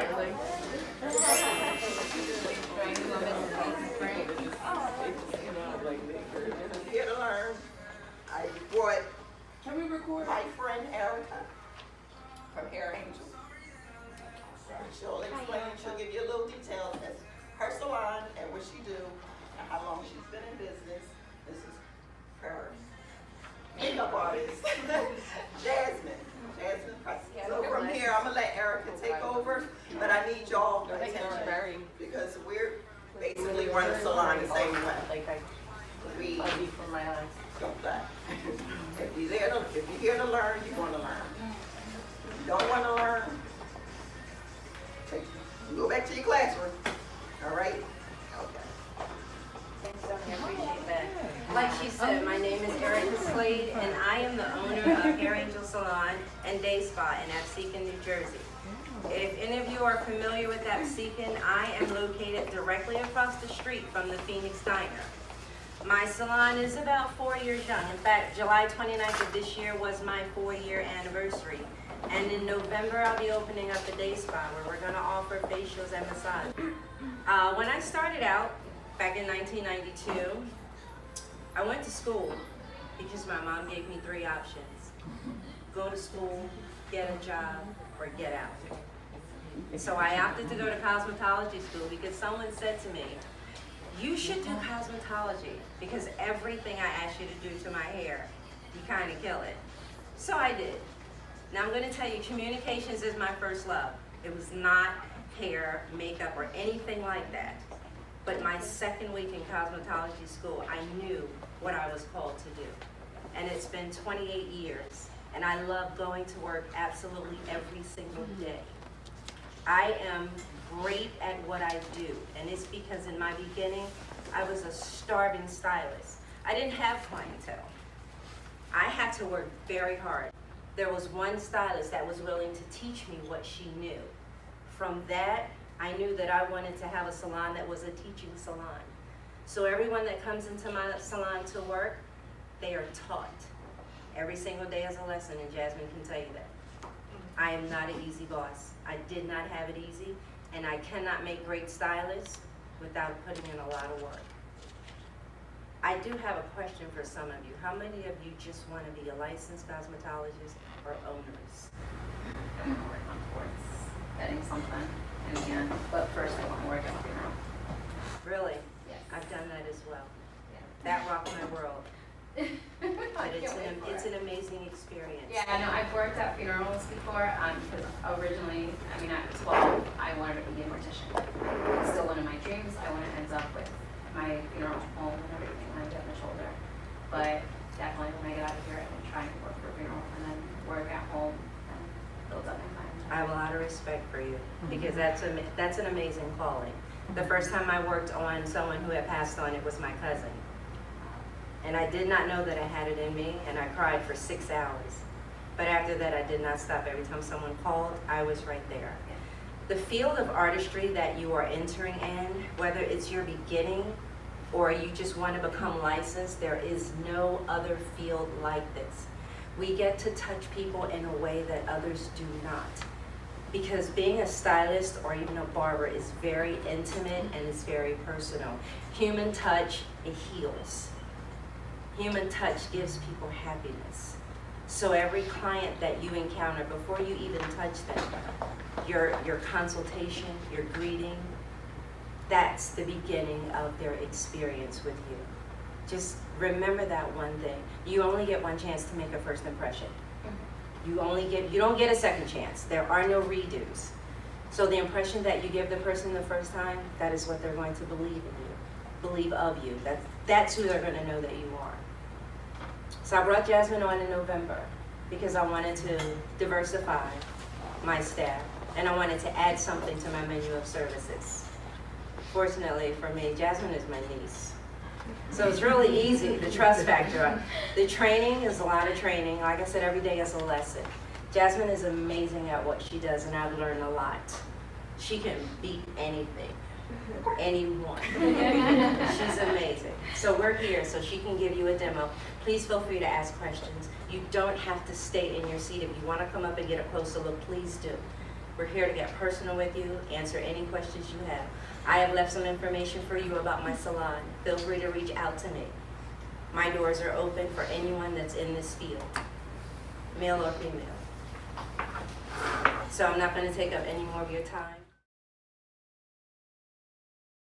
Here to learn. I brought my friend Erica from Hair Angel. She'll explain, she'll give you a little detail as her salon and what she do and how long she's been in business. This is her makeup artist, Jasmine Prescott. So from here, I'm gonna let Erica take over, but I need y'all attention because we're basically running a salon the same way. We from my eyes. don't that. If you're here to learn, you're gonna learn. If you don't wanna learn, go back to your classroom. All right? Okay. Thanks, Sonia. I appreciate that. Like she said, my name is Erica Slade, and I am the owner of Hair Angel Salon and Day Spa in Absecon, New Jersey. If any of you are familiar with Absecon, I am located directly across the street from the Phoenix Diner. My salon is about 4 years young. In fact, July 29th of this year was my 4-year anniversary. And in November, I'll be opening up a day spa where we're gonna offer facials and massage. When I started out, back in 1992, I went to school because my mom gave me 3 options. Go to school, get a job, or get out. So I opted to go to cosmetology school because someone said to me, you should do cosmetology because everything I asked you to do to my hair, you kind of kill it. So I did. Now I'm going to tell you, communications is my first love. It was not hair, makeup, or anything like that. But my second week in cosmetology school, I knew what I was called to do. And it's been 28 years, and I love going to work absolutely every single day. I am great at what I do, and it's because in my beginning, I was a starving stylist. I didn't have clientele. I had to work very hard. There was one stylist that was willing to teach me what she knew. From that, I knew that I wanted to have a salon that was a teaching salon. So everyone that comes into my salon to work, they are taught. Every single day is a lesson, and Jasmine can tell you that. I am not an easy boss. I did not have it easy, and I cannot make great stylists without putting in a lot of work. I do have a question for some of you. How many of you just want to be a licensed cosmetologist or owners? I want to work on towards getting something in the end, but first I want to work at a funeral. Really? Yes. I've done that as well. Yeah. That rocked my world. I But can't it's an amazing experience. Yeah, I know. I've worked at funerals before because originally, at 12, I wanted to be a mortician. It's still one of my dreams. I want to end up with my funeral home and everything when I get my shoulder. But definitely when I get out of here, I'm going to try and work for a funeral and then work at home and build up my clientele. I have a lot of respect for you because that's an amazing calling. The first time I worked on someone who had passed on, it was my cousin. And I did not know that I had it in me, and I cried for 6 hours. But after that, I did not stop. Every time someone called, I was right there. The field of artistry that you are entering in, whether it's your beginning or you just want to become licensed, there is no other field like this. We get to touch people in a way that others do not. Because being a stylist or even a barber is very intimate and it's very personal. Human touch, it heals. Human touch gives people happiness. So every client that you encounter, before you even touch them, your consultation, your greeting, that's the beginning of their experience with you. Just remember that one thing. You only get one chance to make a first impression. You don't get a second chance. There are no redos. So the impression that you give the person the first time, that is what they're going to believe in you, believe of you. That's who they're going to know that you are. So I brought Jasmine on in November because I wanted to diversify my staff and I wanted to add something to my menu of services. Fortunately for me, Jasmine is my niece. So it's really easy, the trust factor. The training is a lot of training. Like I said, every day is a lesson. Jasmine is amazing at what she does and I've learned a lot. She can beat anything, anyone. She's amazing. So we're here so she can give you a demo. Please feel free to ask questions. You don't have to stay in your seat. If you want to come up and get a closer look, please do. We're here to get personal with you, answer any questions you have. I have left some information for you about my salon. Feel free to reach out to me. My doors are open for anyone that's in this field, male or female. So I'm not going to take up any more of your time.